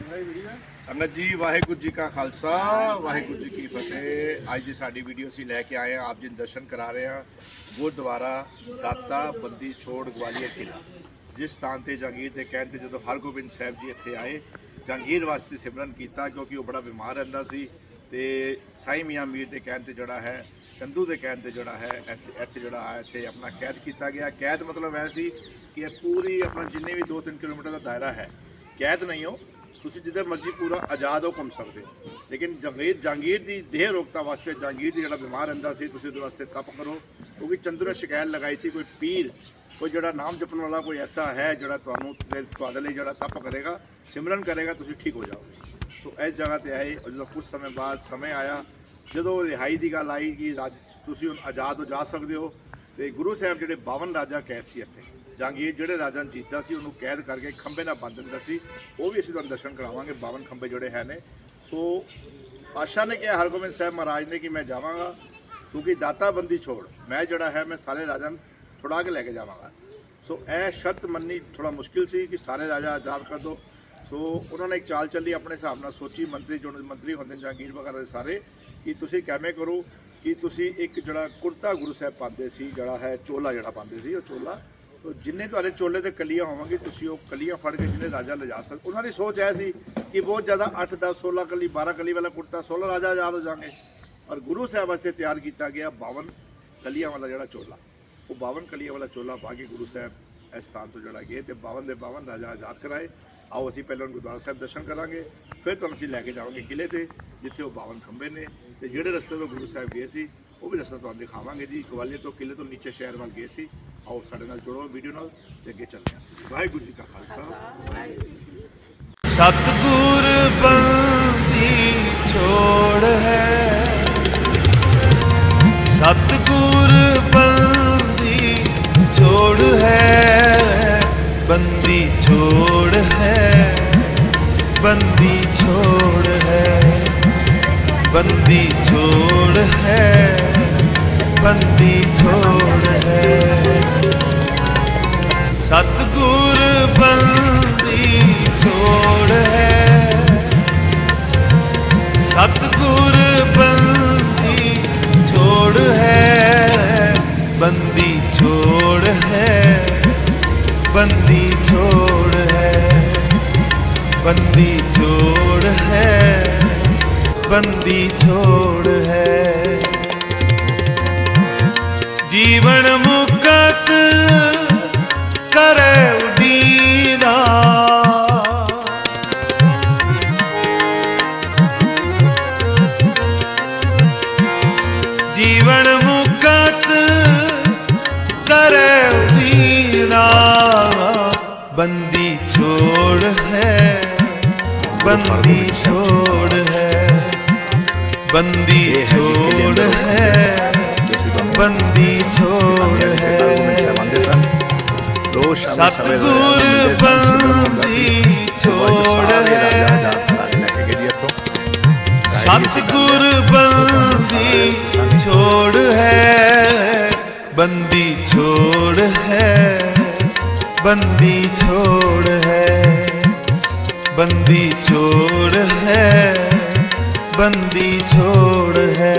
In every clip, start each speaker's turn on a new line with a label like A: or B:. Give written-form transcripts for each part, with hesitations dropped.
A: संगत जी वाहेगुरु जी का खालसा वाहेगुरु जी की फतेह। अज की साड़ी वीडियो असी लैके आए हैं, आप जी दर्शन करा रहे हैं गुरुद्वारा दाता बंदी छोड़ ग्वालियर किला। जिस स्थान से जहांगीर के कहने पर जो हरगोबिंद साहब जी इत्थे आए जहांगीर वास्ते सिमरन किया, क्योंकि वह बड़ा बीमार रहिंदा सी ते साईं मियाँ मीर के कहने पर जोड़ा है चंदू के कहने पर जोड़ा है इत्थे जोड़ा है इत्थे अपना कैद किया गया। कैद मतलब है सी कि पूरी अपना जिन्ने भी 2-3 किलोमीटर का दायरा है, कैद नहीं हो, तुसी जिधर मर्जी पूरा आज़ाद हो घूम सकते हो। लेकिन जहांगीर की देह रोकता वास्ते जहांगीर जी जो बीमार रहिंदा सी तुसी उहदे वास्ते तप करो, क्योंकि चंदू ने शिकायत लगाई सी कोई पीर कोई जो नाम जपन वाला कोई ऐसा है जो जो तप करेगा सिमरन करेगा तुसी ठीक हो जाओगे। सो इस जगह पर आए और जो कुछ समय बाद समय आया जो रिहाई की गल आई कि तुसी हुण आज़ाद हो जा सकते हो, तो गुरु साहब जोड़े 52 राजा कैद से इत्थे जहांगीर जोड़े राजा जीतता सी उन्होंने कैद करके खंबे ना बंद दिंदा सी, वो भी असीं तुहानूं दर्शन करावांगे 52 खंबे जोड़े है ने। सो पातशाह ने कहा हरगोबिंद साहब महाराज ने कि मैं जावांगा, क्योंकि दाता बंदी छोड़ मैं जोड़ा है मैं सारे राजा छुड़ा के लैके जावांगा। सो यह शर्त मननी थोड़ा मुश्किल सी कि सारे राजा आज़ाद कर दो। सो उन्होंने एक चाल चली अपने हिसाब नाल सोची, मंत्री होंदे जहांगीर वगैरह सारे कि तुसीं किवें करो कि तुसी एक जोड़ा कुर्ता गुरु साहब पाते सी जोड़ा है चोला जोड़ा पाते सी, चोला तो जिन्हें तुहाडे चोले ते कलियां होवगी तुसी वो कलियां फड़ के जिन्हें राजा ले जा सकते। उन्होंने सोच है सी कि बहुत ज़्यादा 8, 10, 16 कली 12 कली वाला कुर्ता 16 राजा आज़ाद हो जाएंगे, और गुरु साहब वास्ते तैयार किया गया 52 कलियां वाला जोड़ा चोला। वो 52 कलियां वाला चोला पा के गुरु साहब इस स्थान तो जोड़ा गए तो 52 के 52 राजा आज़ाद कराए। आओ असीं पहले गुरुद्वारा साहब दर्शन करांगे, फिर तुहानूं असीं लैके जावांगे किले ते जिथे वो 52 खंबे ने, ते जिहड़े रस्ते तो गुरु साहब गए सी वो भी रस्ता तुहानूं दिखावांगे जी। ग्वालियर तो किले तो नीचे शहर वाल गए सी। आओ साडे नाल जुड़ो वीडियो नाल ते अगे चलते हैं। वाहिगुरू जी का खालसा।
B: सतगुर बंदी छोड़ है, सतगुर बंदी छोड़ है, बंदी छोड़ है, बंदी छोड़ है, बंदी छोड़ है, बंदी छोड़ है। सतगुर बंदी छोड़ है, सतगुर बंदी छोड़ है, बंदी छोड़ है, बंदी छोड़ है, बंदी छोड़ है, बंदी छोड़ है। जीवन मुक्त करे उडीना, जीवन मुक्त करे उडीना, बंदी छोड़ है, बंदी छोड़ है, बंदी छोड़ है, बंदी छोड़ है। सतगुर बंदी छोड़ है, सतगुर बंदी छोड़ है, बंदी छोड़ है, बंदी छोड़ है, बंदी छोड़ है, बंदी छोड़ है।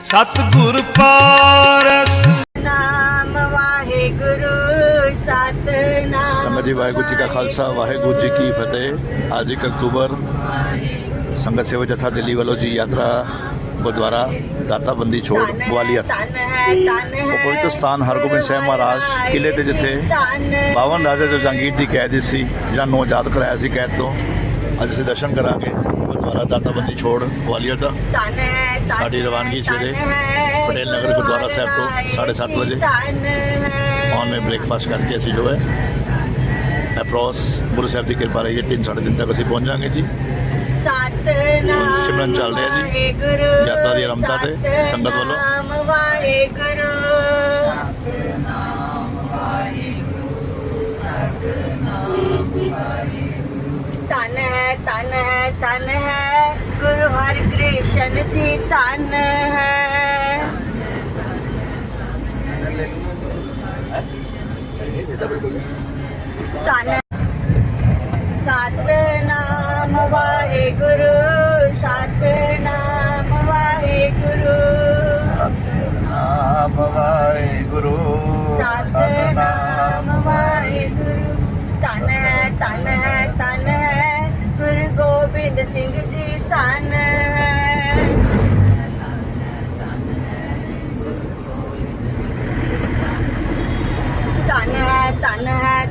B: सतगुर पारस
C: नाम वाहेगुरु सतनाम।
A: संगत जी वाहेगुरु जी का खालसा वाहेगुरु जी की फतेह। आज 1 अक्तूबर संगत सेवा जत्था दिल्ली वालों जी यात्रा गुरुद्वारा दाता बंदी छोड़ ग्वालियर वो पवित्र स्थान हरगोबिंद साहब महाराज किले ते जिथे 52 राजा जो जहांगीर की कैद सी जिन्होंने आज़ाद कराया सी कैद तो अज असीं दर्शन करांगे गुरुद्वारा दाता बंदी छोड़ ग्वालियर का। साड़ी रवानगी सवेरे पटेल नगर गुरुद्वारा साहब तो 7:30 बजे ऑन में ब्रेकफास्ट करके असी जो है अप्रॉस गुरु साहब की कृपा रही है 3 साढ़े 3 तक असी पहुँच जाएंगे जी। सिमरन चल रहा है जी यात्रा की आरंभता से संगत वालों।
C: ਧਨ ਹੈ ਧਨ ਹੈ ਧਨ ਹੈ ਗੁਰੂ ਹਰਿ ਕ੍ਰਿਸ਼ਨ ਜੀ ਧਨ ਹੈ ਧਨ ਸਤਿਨਾਮ ਵਾਹਿਗੁਰੂ ਸਤਿਨਾਮ ਵਾਹਿਗੁਰੂ
A: ਸਤਿਨਾਮ ਵਾਹਿਗੁਰੂ
C: ਸਤਿਨਾਮ ਵਾਹਿਗੁਰੂ ਧਨ ਹੈ ਧਨ ਹੈ ਗੁਰੂ ਗੋਬਿੰਦ ਸਿੰਘ ਜੀ ਧਨ ਹੈ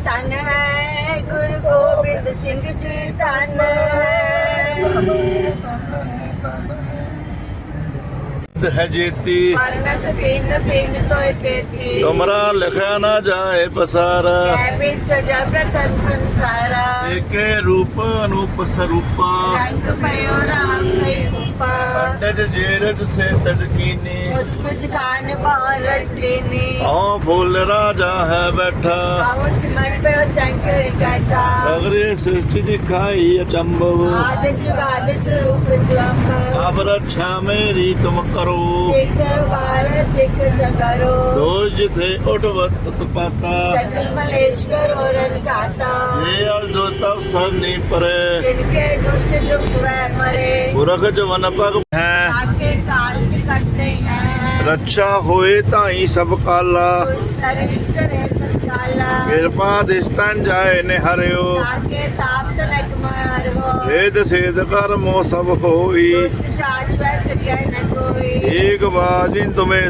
C: ਧਨ ਹੈ ਗੁਰੂ ਗੋਬਿੰਦ ਸਿੰਘ ਜੀ ਧਨ ਹੈ
A: ਹੈ ਜੀਤੀ
C: ਵਰਨਤ ਪਿੰਨ ਪਿੰਨ ਤੋਇ ਪੇਤੀ
A: ਤੁਮਰਾ ਲਿਖਿਆ ਨਾ ਜਾਏ ਪਸਾਰਾ
C: ਕੈ ਬਿਨ ਸਜਾ ਪ੍ਰਥਮ ਸੰਸਾਰਾ
A: ਏਕੇ ਰੂਪ ਅਨੂਪ ਸਰੂਪਾ
C: ਰੰਗ ਪਇਓ ਰਾਮ ਕਈ ਰੂਪਾ
A: ਪੰਡਜ ਜੇਰਜ ਸੇ ਤਜ ਕੀਨੀ
C: ਕੁਝ ਖਾਨ ਬਹੁ ਰਸ ਦੇਨੀ
A: ਆਹ ਫੁੱਲ ਰਾਜਾ ਹੈ ਬੈਠਾ
C: ਆਓ ਸਿਮਰ ਪਇਓ ਸ਼ੰਕਰ ਕਥਾ
A: ਅਗਰੇ ਸ੍ਰਿਸ਼ਟੀ ਦਿਖਾਈ ਅਚੰਭਵ
C: ਆਦਿ ਜੁਗਾਦਿ ਸਰੂਪ ਸੁਅੰਭ
A: ਅਬ ਰੱਛਾ ਮੇਰੀ ਤੁਮ ਕਰੋ
C: ਸਿੱਖ ਬਾਰ ਸਿੱਖ ਸਕਰੋ
A: ਦੋਜ ਜਿਥੇ ਉਠਵਤ ਉਤਪਾਤਾ
C: ਸਕਲ ਮਲੇਸ਼ ਕਰੋ ਰਨ ਖਾਤਾ
A: ਇਹ ਅਲ ਜੋ ਤਵ ਸਰ ਨੀ ਪਰੇ
C: ਜਿਨਕੇ ਦੁਸ਼ਟ ਦੁਖ ਵੈ ਮਰੇ
A: ਪੁਰਖ ਜਵਨ ਪਗ ਹੈ
C: ਆਕੇ ਕਾਲ ਨਿਕਟ ਨਹੀਂ ਹੈ
A: ਰੱਛਾ ਹੋਏ ਤਾਈ ਸਭ ਕਾਲਾ
C: ਉਸ ਤਰਿਸ਼ਟ ਰਹਿ ਤਕਾਲਾ
A: ਕਿਰਪਾ ਦਿਸਤਨ ਜਾਏ ਨੇ ਹਰਿਓ
C: ਆਕੇ ਤਾਪ ਤਨਕ ਮਾਰੋ
A: ਵੇਦ ਸੇਦ ਕਰਮੋ ਸਭ ਹੋਈ
C: ਦੁਸ਼ਟ ਚਾਚ ਵੈ ਸਕੈ ਨ ਕੋਈ
A: ਏਕ ਬਾਜਿਨ ਤੁਮੇ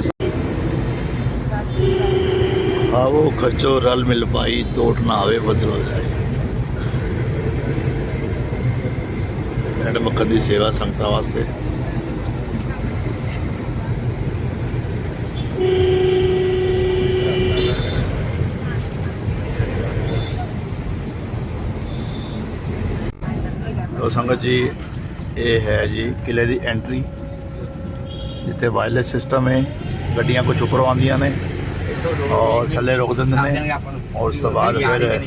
A: ਆਵੋ ਖਰਚੋ ਰਲ ਮਿਲ ਪਾਈ ਟੋਟ ਨਾ ਆਵੇ ਬਦਲੋ ਜਾਏ ਮੈਡਮ ਮੱਖਣ ਦੀ ਸੇਵਾ ਸੰਗਤਾਂ ਵਾਸਤੇ ਲੋ ਸੰਗਤ ਜੀ ਇਹ ਹੈ ਜੀ ਕਿਲੇ ਦੀ ਐਂਟਰੀ ਜਿੱਥੇ ਵਾਇਰਲੈਸ ਸਿਸਟਮ ਹੈ ਗੱਡੀਆਂ ਕੁਝ ਉੱਪਰੋਂ ਆਉਂਦੀਆਂ ਨੇ ਔਰ ਥੱਲੇ ਰੁਕ ਦਿੰਦੇ ਨੇ ਔਰ ਉਸ ਤੋਂ ਬਾਅਦ ਫਿਰ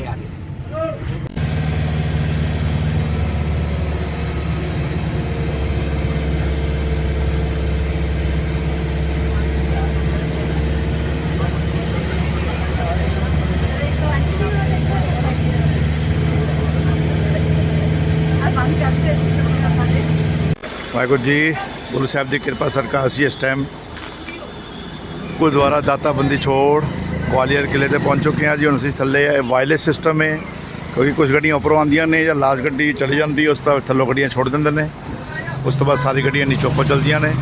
A: ਵਾਹਿਗੁਰੂ ਜੀ ਗੁਰੂ ਸਾਹਿਬ ਦੀ ਕਿਰਪਾ ਸਰਕਾਰ ਅਸੀਂ ਇਸ ਟਾਈਮ ਗੁਰਦੁਆਰਾ ਦਾਤਾ ਬੰਦੀ ਛੋੜ ਗਵਾਲੀਅਰ ਕਿਲੇ ਤੇ ਪਹੁੰਚ ਚੁੱਕੇ ਹਾਂ ਜੀ। ਹੁਣ ਅਸੀਂ ਥੱਲੇ ਵਾਇਰਲੈਸ ਸਿਸਟਮ ਹੈ ਕਿਉਂਕਿ ਕੁਝ ਗੱਡੀਆਂ ਉੱਪਰੋਂ ਆਉਂਦੀਆਂ ਨੇ ਜਾਂ ਲਾਸਟ ਗੱਡੀ ਚਲੀ ਜਾਂਦੀ ਉਸ ਤੋਂ ਥੱਲੋਂ ਗੱਡੀਆਂ ਛੋੜ ਦਿੰਦੇ ਨੇ ਉਸ ਤੋਂ ਬਾਅਦ ਸਾਰੀ ਗੱਡੀਆਂ ਨੀਚੋਂ ਉੱਪਰ ਚੱਲਦੀਆਂ ਨੇ।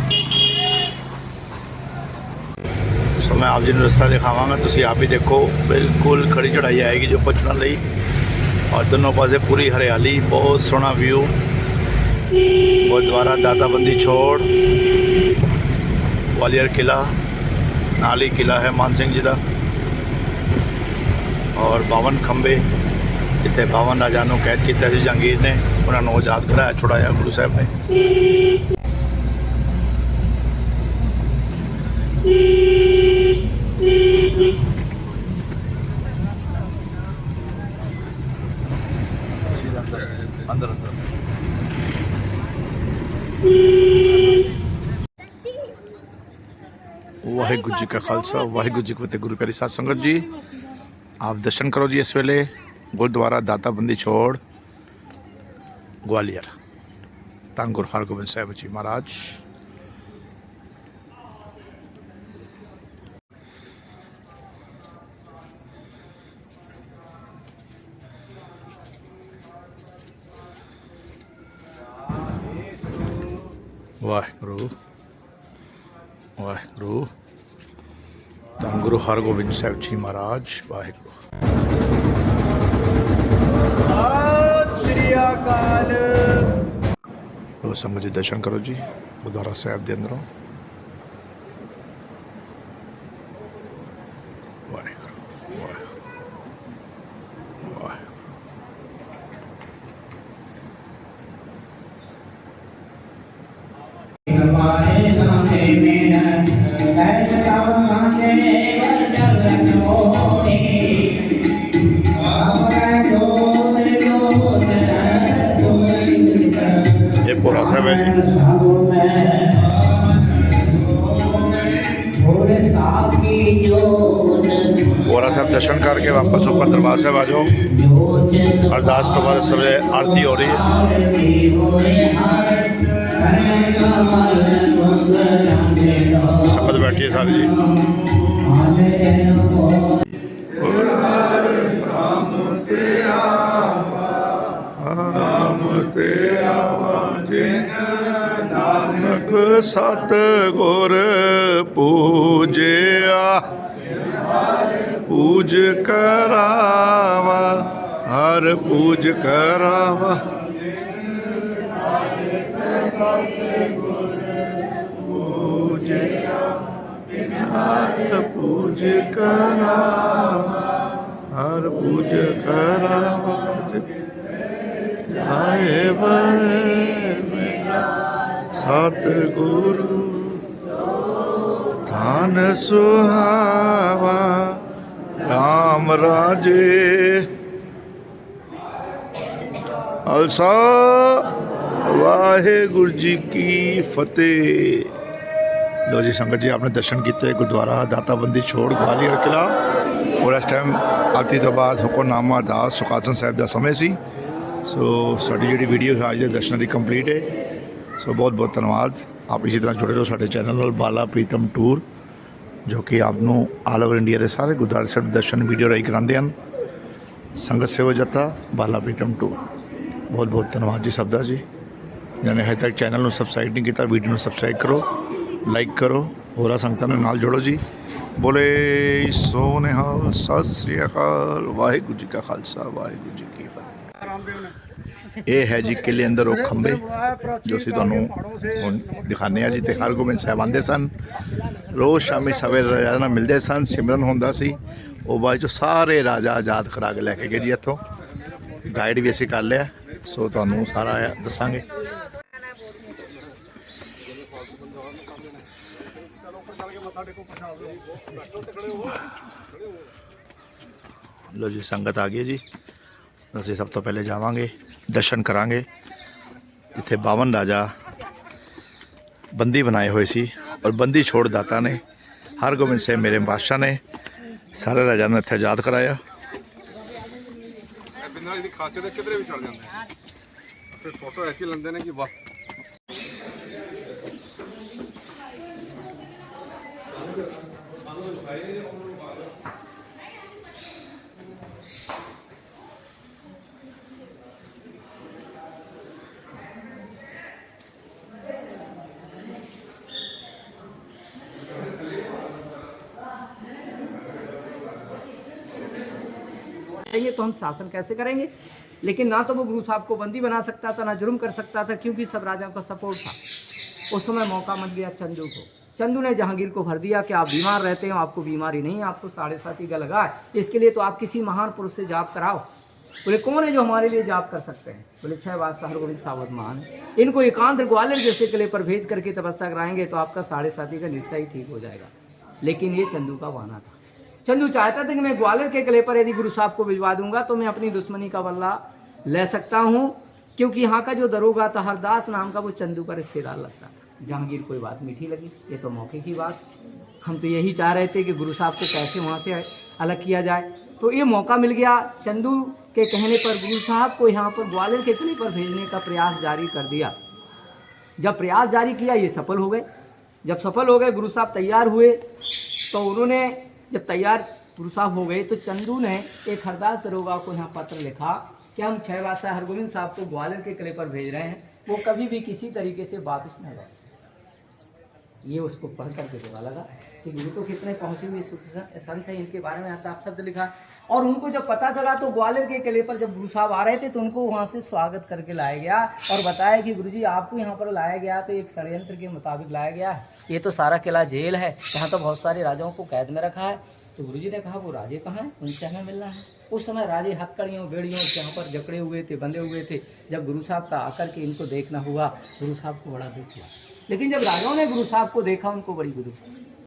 A: ਸੋ ਮੈਂ ਆਪ ਜੀ ਨੂੰ ਰਸਤਾ ਦਿਖਾਵਾਂਗਾ ਤੁਸੀਂ ਆਪ ਹੀ ਦੇਖੋ ਬਿਲਕੁਲ ਖੜੀ ਚੜਾਈ ਆਏਗੀ ਜੋ ਪਹੁੰਚਣ ਲਈ ਔਰ ਦੋਨੋਂ ਪਾਸੇ ਪੂਰੀ ਹਰਿਆਲੀ ਬਹੁਤ ਸੋਹਣਾ ਵਿਊ गुरुद्वारा दाता बंदी छोड़ ग्वालियर किला नाल ही किला है मान सिंह जी का और 52 खंबे जिथे 52 राजा कैद किया जहांगीर ने उन्होंने आज़ाद कराया छुड़ाया गुरु साहब ने। अंदर अंदर वाहिगुरू जी का खालसा वाहिगुरू जी की फतेह। गुरु प्यारी साध संगत जी आप दर्शन करो जी इस वेले गुरुद्वारा दाता बंदी छोड़ ग्वालियर धन गुरु हरगोबिंद साहिब जी महाराज। वाहिगुरू वाहिगुरू धन गुरु हरगोबिंद साहिब जी महाराज। वाहिगुरू तो संगत जी दर्शन करो जी गुरुद्वारा साहिब के अंदरों। वाहिगुरू वाहिगुरू वाहिगुरू दर्शन करके वापस ऊपर दरबार साहब आ जाओ। अरदास तो बाद सब आरती हो रही है। संगत बैठी है सारी जी। नानक सतगुर पूजिया पूज करावा हर पूज करावा। हर पूज करावा हर पूज करावा। आए सतगुरु धान सुहावा राम राजे। खालसा वाहेगुरु जी की फतेह। लो जी संगत जी, आपने दर्शन किए गुरुद्वारा दाता बंदी छोड़ ग्वालियर किला। और इस टाइम आरती तो बाद हुक्मनामा अरदास सुखासन साहब का समय सी। सो साड़ी जी वीडियो है आज के दर्शन की कंप्लीट है। सो बहुत बहुत धन्यवाद। आप इसी तरह जुड़े रहो साढ़े चैनल बाला प्रीतम टूर, जो कि आपनों ऑल ओवर इंडिया के सारे गुरुद्वारे साहब दर्शन वीडियो राही कराते हैं। संगत सेवा जत्था बाला प्रीतम टूर। बहुत बहुत धन्यवाद जी सबका जी। जिन्हें अजे तक चैनल में सबसक्राइब नहीं किया, वीडियो में सबसक्राइब करो, लाइक करो, होर संगतां नाल जोड़ो जी। बोले सो निहाल, सत श्री अकाल, वाहिगुरू जी का खालसा वाहिगुरू जी की फतेह। ये है जी किले अंदर वो खंबे जो असीं तुहानूं हुण दिखाने जी। तो हरगोबिंद साहब आते सन, रोज़ शामी सवेरे राजा नाल मिलते सन, सिमरन होंदा सी। वो बाद चो सारे राजा आज़ाद करा के लैके गए जी। इत्थों गाइड भी असीं कर लिया। सो तुहानूं सारा दसांगे। लो जी संगत आ गई जी। असीं सब तो पहले जावांगे, दर्शन करांगे जिथे 52 राजा बंदी बनाए हुए सी। और बंदी छोड़ दाता ने हरगोबिंद साहब मेरे बादशाह ने सारे राजा ने इत्थे आज़ाद कराया।
D: फोटो ऐसी लेंदे ने कि वाह।
E: ये तो हम शासन कैसे करेंगे। लेकिन ना तो वो गुरु साहब को बंदी बना सकता था, ना जुर्म कर सकता था, क्योंकि सब राजाओं का सपोर्ट था। उस समय मौका मिल गया चंदू को। चंदू ने जहांगीर को भर दिया कि आप बीमार रहते हो, आपको बीमारी नहीं, आपको 7.5 का लगा है, इसके लिए तो आप किसी महान पुरुष से जाप कराओ। बोले कौन है जो हमारे लिए जाप कर सकते हैं? बोले 6 बादशाह हरगोबिंद सावध महान। इनको एकांत ग्वालियर जैसे किले पर भेज करके तपस्या कराएंगे तो आपका 7.5 का निश्चय ही ठीक हो जाएगा। लेकिन ये चंदू का वाना था। चंदू चाहता था कि मैं ग्वालियर के किले पर यदि गुरु साहब को भिजवा दूंगा तो मैं अपनी दुश्मनी का बदला ले सकता हूँ, क्योंकि यहाँ का जो दरोगा था हरदास नाम का, वो चंदू का रिश्तेदार लगता था। जहांगीर कोई बात मीठी लगी, ये तो मौके की बात, हम तो यही चाह रहे थे कि गुरु साहब को कैसे वहाँ से अलग किया जाए। तो ये मौका मिल गया। चंदू के कहने पर गुरु साहब को यहाँ पर ग्वालियर के किले पर भेजने का प्रयास जारी कर दिया। जब प्रयास जारी किया ये सफल हो गए। जब सफल हो गए, गुरु साहब तैयार हुए, तो उन्होंने जब तैयार गुरु साहब हो गए तो चंदू ने एक हरदास दरोगा को यहाँ पत्र लिखा कि हम 6 बादशाह हरगोबिंद साहब को ग्वालियर के किले पर भेज रहे हैं, वो कभी भी किसी तरीके से वापस न लौटे। ये उसको पढ़ करके पता लगा कि गुरु तो कितने पहुँचे हुए संत हैं, इनके बारे में साफ शब्द लिखा। और उनको जब पता चला तो ग्वालियर के किले पर जब गुरु साहब आ रहे थे तो उनको वहाँ से स्वागत करके लाया गया और बताया कि गुरुजी आपको यहाँ पर लाया गया तो एक षड्यंत्र के मुताबिक लाया गया है। ये तो सारा किला जेल है, यहाँ तो बहुत सारे राजाओं को कैद में रखा है। तो गुरुजी ने कहा वो राजे कहाँ हैं, उनसे हमें मिलना है। उस समय राजे हथकड़ियों बेड़ियों यहाँ पर जकड़े हुए थे, बंधे हुए थे। जब गुरु साहब का आकर के इनको देखना हुआ, गुरु साहब को बड़ा दुख हुआ। लेकिन जब राजाओं ने गुरु साहब को देखा, उनको बड़ी दुख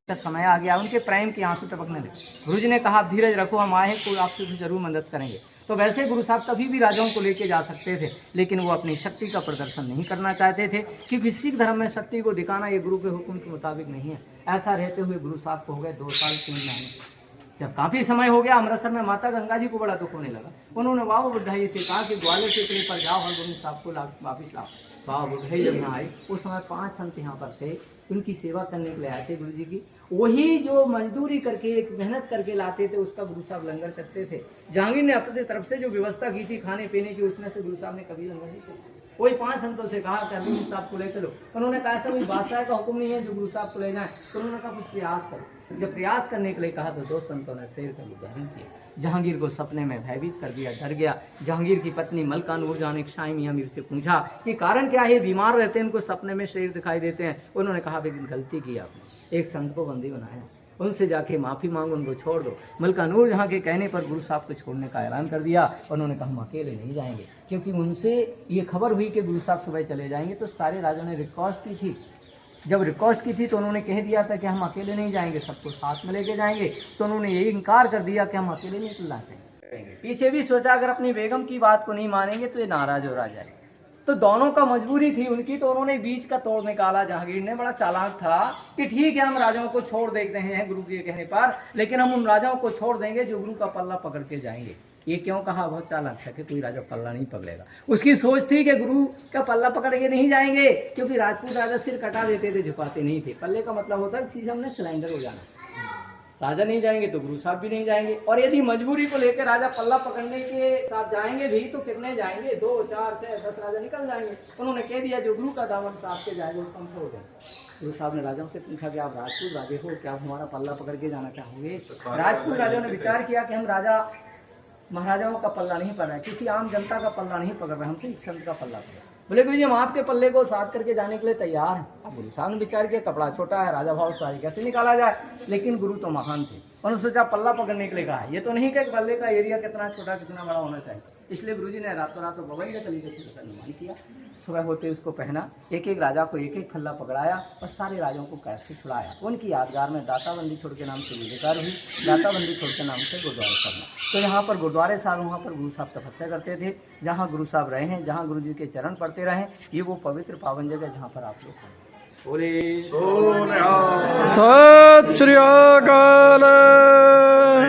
E: का समय आ गया, उनके प्रेम के आंसू टपकने लगे। गुरुजी ने कहा धीरज रखो, हम आए कोई आपकी जरूर मदद करेंगे। तो वैसे गुरु साहब कभी भी राजाओं को लेके जा सकते थे, लेकिन वो अपनी शक्ति का प्रदर्शन नहीं करना चाहते थे, क्योंकि सिख धर्म में शक्ति को दिखाना ये गुरु के हुक्म के मुताबिक नहीं है। ऐसा रहते हुए गुरु साहब को हो गए 2 साल 3 महीने। जब काफ़ी समय हो गया, अमृतसर में माता गंगा जी को बड़ा दुख होने लगा। उन्होंने बाबा बुढ़ाई से कहा कि ग्वालियर से किले पर जाओ, हरगोविंद साहब को वापिस लाओ। बाबा बुढ़ाई जब यहाँ आए, उस समय 5 संत यहाँ पर थे, उनकी सेवा करने के लिए आए थे गुरु जी की। वही जो मजदूरी करके, एक मेहनत करके लाते थे, उसका गुरु साहब लंगर करते थे। जहांगीर ने अपनी तरफ से जो व्यवस्था की थी खाने पीने की, उसमें से गुरु साहब ने कभी लंगर नहीं किया। कोई 5 संतों से कहा कि हरगोविंद साहब को ले चलो। उन्होंने कहा ऐसा कोई बादशाह का हुक्म नहीं है जो गुरु साहब को ले जाए। तो उन्होंने कहा कुछ प्रयास करो। जब प्रयास करने के लिए कहा तो 2 संतों ने शेर का उदाहरण किया। जहांगीर को सपने में भयभीत कर दिया, डर गया। जहांगीर की पत्नी मलका नूरजहां ने शाही मियां मीर से पूछा कि कारण क्या है, बीमार रहते हैं, इनको सपने में शेर दिखाई देते हैं। उन्होंने कहा लेकिन गलती की आपने, एक संत को बंदी बनाया, उनसे जाके माफ़ी मांगो, उनको छोड़ दो। मलका नूरजहां के कहने पर गुरु साहब को छोड़ने का ऐलान कर दिया। उन्होंने कहा हम अकेले नहीं जाएंगे, क्योंकि उनसे ये खबर हुई कि गुरु साहब सुबह चले जाएंगे। तो सारे राजाओं ने रिक्वेस्ट की थी। जब रिक्वेस्ट की थी तो उन्होंने कह दिया था कि हम अकेले नहीं जाएंगे, सबको साथ में लेके जाएंगे। तो उन्होंने यही इनकार कर दिया कि हम अकेले नहीं चलना चाहेंगे। पीछे भी सोचा अगर अपनी बेगम की बात को नहीं मानेंगे तो ये नाराज हो जाएगा। तो दोनों का मजबूरी थी उनकी, तो उन्होंने बीच का तोड़ निकाला। जहांगीर ने बड़ा चालाक था कि ठीक है हम राजाओं को छोड़ देते हैं गुरु के कहने पर, लेकिन हम उन राजाओं को छोड़ देंगे जो गुरु का पल्ला पकड़ के जाएंगे। ये क्यों कहा, बहुत चालाक था कि कोई राजा पल्ला नहीं पकड़ेगा। उसकी सोच थी कि गुरु का पल्ला पकड़ के नहीं जाएंगे, क्योंकि राजपूत राजा सिर कटा देते थे, झुकाते नहीं थे। पल्ले का मतलब होता है शीशम में सिलेंडर हो जाना। राजा नहीं जाएंगे तो गुरु साहब भी नहीं जाएंगे। और यदि मजबूरी को लेकर राजा पल्ला पकड़ने के साथ जाएंगे भी तो कितने जाएंगे, 2, 4, 6, 10 राजा निकल जाएंगे। उन्होंने कह दिया जो गुरु का दामन साहब के जाएगा उसको हम छोड़ देंगे। गुरु साहब ने राजाओं से पूछा कि आप राजपूत राजे हो, क्या आप हमारा पल्ला पकड़ के जाना चाहोगे? राजपूत राजाओं ने विचार किया कि हम राजा महाराजाओं का पल्ला नहीं पकड़ रहे, किसी आम जनता का पल्ला नहीं पकड़ रहे, हम तो एक संत का पल्ला पकड़। बोले गुरु जी हम आपके पल्ले को साथ करके जाने के लिए तैयार हैं। अब गुरु साहब ने विचार किया कपड़ा छोटा है, राजा भाव सवारी कैसे निकाला जाए। लेकिन गुरु तो महान थे, उन्होंने सोचा पल्ला पकड़ने के लिए कहा। ये तो नहीं कि पल्ले का एरिया कितना छोटा कितना बड़ा होना चाहिए। इसलिए गुरु जी ने रातों रात बबई कली का निर्माण किया। सुबह होते उसको पहना, एक एक राजा को एक एक पल्ला पकड़ाया और सारे राजाओं को कैद से छुड़ाया। उनकी यादगार में दाताबंदी छोड़ के नाम से विजयकार हुई। दाताबंदी छोड़ के नाम से गुरुद्वारा साहब। तो यहाँ पर गुरुद्वारे साहब, वहाँ पर गुरु साहब तपस्या करते थे। जहाँ गुरु साहब रहे हैं, जहाँ गुरु जी के चरण पढ़ते रहे, ये वो पवित्र पावन जगह जहाँ पर आप लोग
B: सत श्री अकाल।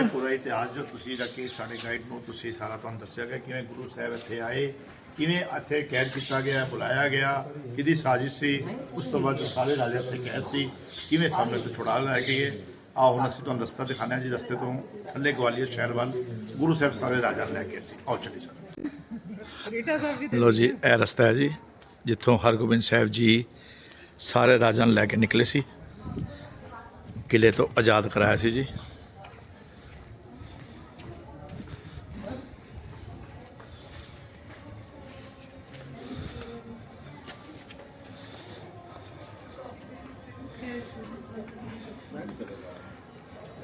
A: पूरा इतिहास जो ਤੁਸੀਂ ਰੱਖੀ ਸਾਡੇ ਗਾਈਡ ਨੂੰ ਤੁਸੀਂ ਸਾਰਾ ਤੁਹਾਨੂੰ ਦੱਸਿਆ ਗਿਆ ਕਿਵੇਂ ਗੁਰੂ ਸਾਹਿਬ ਇੱਥੇ ਆਏ, ਕਿਵੇਂ ਇੱਥੇ ਕੈਦ ਕੀਤਾ ਗਿਆ, ਬੁਲਾਇਆ ਗਿਆ, ਕਿਹਦੀ ਸਾਜ਼ਿਸ਼ ਸੀ। ਉਸ ਤੋਂ ਬਾਅਦ ਜੋ ਸਾਰੇ ਰਾਜੇ ਉੱਥੇ ਕੈਦ ਸੀ, ਕਿਵੇਂ ਸਾਹਮਣੇ ਤੋਂ ਛੁਡਾ ਲੈ ਗਏ। ਆਓ ਹੁਣ ਅਸੀਂ ਤੁਹਾਨੂੰ ਰਸਤਾ ਦਿਖਾਉਂਦੇ ਹਾਂ ਜੀ। ਰਸਤੇ ਤੋਂ ਥੱਲੇ ਗਵਾਲੀਅਰ ਸ਼ਹਿਰ ਵੱਲ ਗੁਰੂ ਸਾਹਿਬ ਸਾਰੇ ਰਾਜਾ ਲੈ ਕੇ ਅਸੀਂ ਆਓ ਚਲੇ ਜਾਂਦੇ। ਲੋ ਜੀ ਇਹ ਰਸਤਾ ਹੈ ਜੀ ਜਿੱਥੋਂ ਹਰਗੋਬਿੰਦ ਸਾਹਿਬ ਜੀ ਸਾਰੇ ਰਾਜਾਂ ਨੂੰ ਲੈ ਕੇ ਨਿਕਲੇ ਸੀ, ਕਿਲੇ ਤੋਂ ਆਜ਼ਾਦ ਕਰਾਇਆ ਸੀ ਜੀ।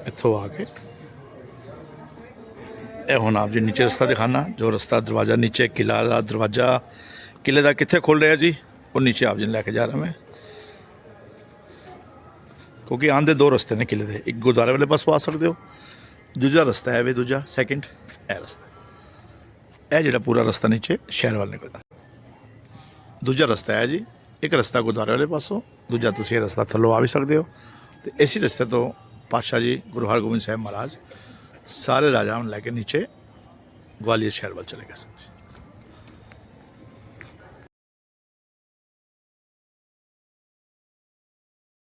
A: ਇੱਥੋਂ ਆ ਕੇ ਇਹ ਹੁਣ ਆਪ ਜੀ ਨੀਚੇ ਰਸਤਾ ਦਿਖਾਣਾ, ਜੋ ਰਸਤਾ ਦਰਵਾਜ਼ਾ ਨੀਚੇ ਕਿਲਾ ਦਾ ਦਰਵਾਜ਼ਾ, ਕਿਲੇ ਦਾ ਕਿੱਥੇ ਖੁੱਲ ਰਿਹਾ ਜੀ, ਉਹ ਨੀਚੇ ਆਪ ਜੀ ਨੂੰ ਲੈ ਕੇ ਜਾ ਰਿਹਾ ਮੈਂ। ਕਿਉਂਕਿ ਆਉਣ ਦੇ 2 ਰਸਤੇ ਨੇ ਕਿਲੇ ਦੇ, ਇੱਕ ਗੁਰਦੁਆਰੇ ਵਾਲੇ ਪਾਸੋਂ ਆ ਸਕਦੇ ਹੋ, ਦੂਜਾ ਰਸਤਾ ਹੈ ਵੇ ਦੂਜਾ ਸੈਕਿੰਡ ਇਹ ਰਸਤਾ। ਇਹ ਜਿਹੜਾ ਪੂਰਾ ਰਸਤਾ ਨੀਚੇ ਸ਼ਹਿਰ ਵੱਲ ਨਿਕਲਦਾ, ਦੂਜਾ ਰਸਤਾ ਹੈ ਜੀ। ਇੱਕ ਰਸਤਾ ਗੁਰਦੁਆਰੇ ਵਾਲੇ ਪਾਸੋਂ, ਦੂਜਾ ਤੁਸੀਂ ਇਹ ਰਸਤਾ ਥੱਲੋਂ ਆ ਵੀ ਸਕਦੇ ਹੋ। ਤੇ ਇਸੇ ਰਸਤੇ ਤੋਂ ਪਾਤਸ਼ਾਹ ਜੀ ਗੁਰੂ ਹਰਗੋਬਿੰਦ ਸਾਹਿਬ ਮਹਾਰਾਜ ਸਾਰੇ ਰਾਜਾਵਾਂ ਨੂੰ ਲੈ ਕੇ ਨੀਚੇ ग्वालियर शहर वाल चले गए।